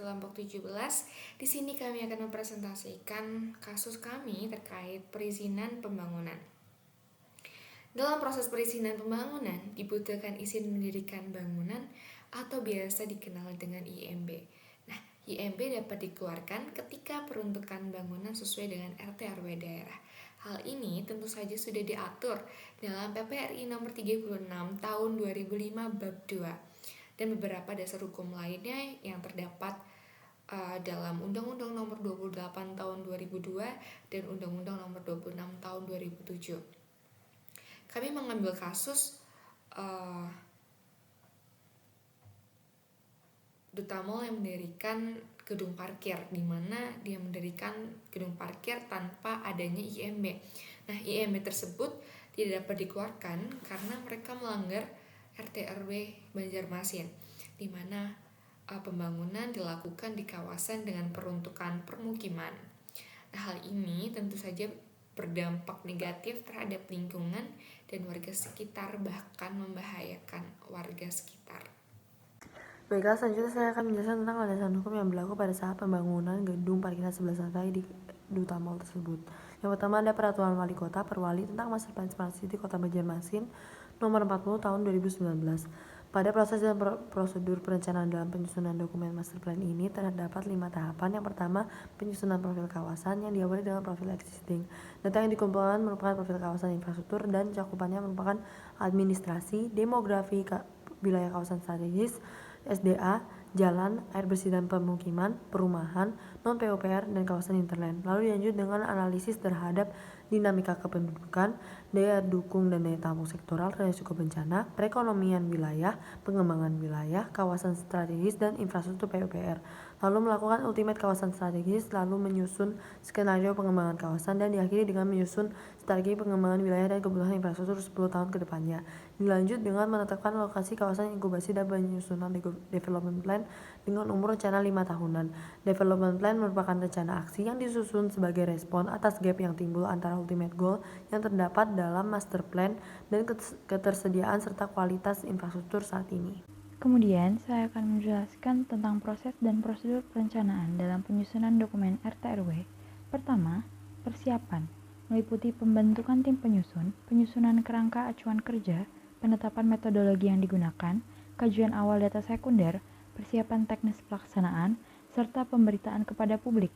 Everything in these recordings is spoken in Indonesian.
kelompok 17. Di sini kami akan mempresentasikan kasus kami terkait perizinan pembangunan. Dalam proses perizinan pembangunan, dibutuhkan izin mendirikan bangunan atau biasa dikenal dengan IMB. Nah, IMB dapat dikeluarkan ketika peruntukan bangunan sesuai dengan RT/RW daerah. Hal ini tentu saja sudah diatur dalam PPRI nomor 36 tahun 2005 bab 2 dan beberapa dasar hukum lainnya yang terdapat dalam Undang-Undang nomor 28 tahun 2002 dan Undang-Undang nomor 26 tahun 2007. Kami mengambil kasus Duta Mall yang mendirikan gedung parkir, di mana dia mendirikan gedung parkir tanpa adanya IMB. Nah, IMB tersebut tidak dapat dikeluarkan karena mereka melanggar RT/RW Banjarmasin, di mana pembangunan dilakukan di kawasan dengan peruntukan permukiman. Nah, hal ini tentu saja berdampak negatif terhadap lingkungan dan warga sekitar, bahkan membahayakan warga sekitar. Baiklah, selanjutnya saya akan menjelaskan tentang landasan hukum yang berlaku pada saat pembangunan gedung parkiran 11 lantai di Duta Mall tersebut. Yang pertama ada Peraturan Wali Kota Perwali tentang Master Plan Smart City Kota Banjarmasin nomor 40 tahun 2019. Pada proses dan prosedur perencanaan dalam penyusunan dokumen master plan ini terdapat 5 tahapan. Yang pertama, penyusunan profil kawasan yang diawali dengan profil existing. Data yang dikumpulkan merupakan profil kawasan infrastruktur dan cakupannya merupakan administrasi, demografi, wilayah kawasan strategis, SDA, jalan, air bersih dan pemukiman, perumahan, non-PUPR, dan kawasan hinterland. Lalu dilanjut dengan analisis terhadap dinamika kependudukan, daya dukung dan daya tampung sektoral, resiko bencana, perekonomian wilayah, pengembangan wilayah, kawasan strategis, dan infrastruktur PUPR. Lalu melakukan ultimate kawasan strategis, lalu menyusun skenario pengembangan kawasan, dan diakhiri dengan menyusun strategi pengembangan wilayah dan kebutuhan infrastruktur 10 tahun ke depannya. Dilanjut dengan menetapkan lokasi kawasan inkubasi dan penyusunan development plan dengan umur rencana 5 tahunan. Development plan merupakan rencana aksi yang disusun sebagai respon atas gap yang timbul antara ultimate goal yang terdapat dalam master plan dan ketersediaan serta kualitas infrastruktur saat ini. Kemudian, saya akan menjelaskan tentang proses dan prosedur perencanaan dalam penyusunan dokumen RT/RW. Pertama, persiapan, meliputi pembentukan tim penyusun, penyusunan kerangka acuan kerja, penetapan metodologi yang digunakan, kajian awal data sekunder, persiapan teknis pelaksanaan, serta pemberitaan kepada publik.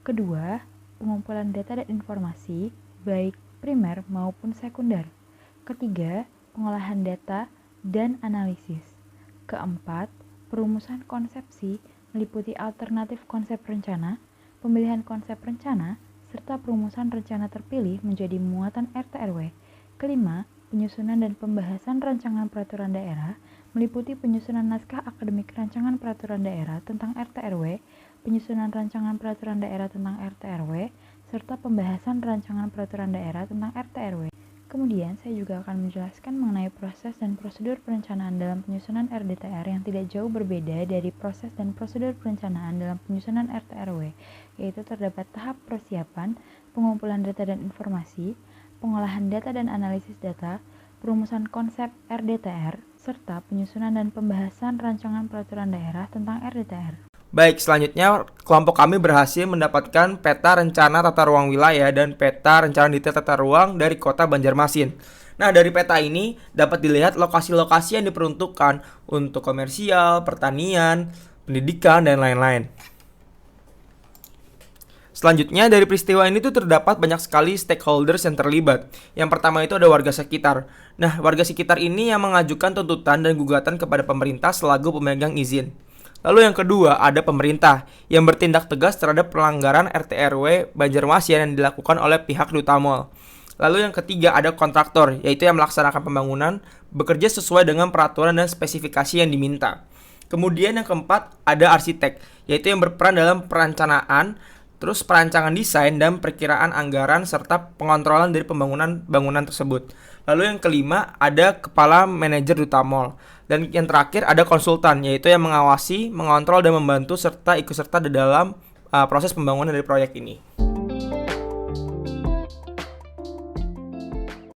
Kedua, pengumpulan data dan informasi, baik primer maupun sekunder. Ketiga, pengolahan data dan analisis. Keempat, perumusan konsepsi meliputi alternatif konsep rencana, pemilihan konsep rencana, serta perumusan rencana terpilih menjadi muatan RT/RW. Kelima, penyusunan dan pembahasan rancangan peraturan daerah meliputi penyusunan naskah akademik rancangan peraturan daerah tentang RT/RW, penyusunan rancangan peraturan daerah tentang RT/RW, serta pembahasan rancangan peraturan daerah tentang RT/RW. Kemudian, saya juga akan menjelaskan mengenai proses dan prosedur perencanaan dalam penyusunan RDTR yang tidak jauh berbeda dari proses dan prosedur perencanaan dalam penyusunan RT/RW, yaitu terdapat tahap persiapan, pengumpulan data dan informasi, pengolahan data dan analisis data, perumusan konsep RDTR, serta penyusunan dan pembahasan rancangan peraturan daerah tentang RDTR. Baik, selanjutnya kelompok kami berhasil mendapatkan peta rencana tata ruang wilayah dan peta rencana detail tata ruang dari kota Banjarmasin. Nah, dari peta ini dapat dilihat lokasi-lokasi yang diperuntukkan untuk komersial, pertanian, pendidikan, dan lain-lain. Selanjutnya, dari peristiwa ini tuh terdapat banyak sekali stakeholders yang terlibat. Yang pertama itu ada warga sekitar. Nah, warga sekitar ini yang mengajukan tuntutan dan gugatan kepada pemerintah selaku pemegang izin. Lalu yang kedua ada pemerintah yang bertindak tegas terhadap pelanggaran RT/RW Banjarmasin yang dilakukan oleh pihak Duta Mall. Lalu yang ketiga ada kontraktor, yaitu yang melaksanakan pembangunan bekerja sesuai dengan peraturan dan spesifikasi yang diminta. Kemudian yang keempat ada arsitek, yaitu yang berperan dalam perencanaan, terus perancangan desain dan perkiraan anggaran serta pengontrolan dari bangunan tersebut. Lalu yang kelima ada kepala manajer Duta Mall. Dan yang terakhir ada konsultan, yaitu yang mengawasi, mengontrol dan membantu serta ikut serta di dalam proses pembangunan dari proyek ini.